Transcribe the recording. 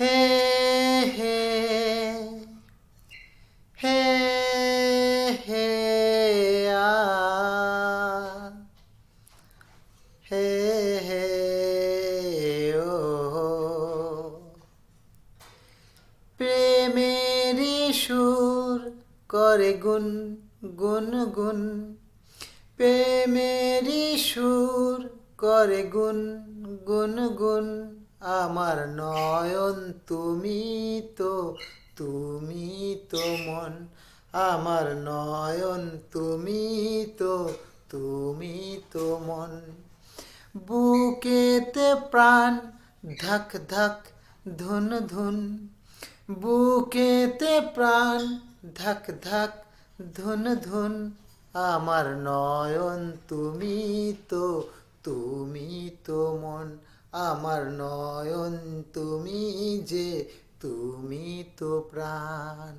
হে হে হে হে আ হে হে ও প্রেমেরই সুর করে গুন গুন গুন প্রেমেরই সুর করে গুন গুন গুন আমার নয়ন তুমি তো মন আমার নয়ন তুমি তো মন বুকেতে প্রাণ ধক ধক ধুন ধুন বুকেতে প্রাণ ধক ধক ধুন ধুন আমার নয়ন তুমি তো মন আমার নয়ন তুমি তো প্রাণ।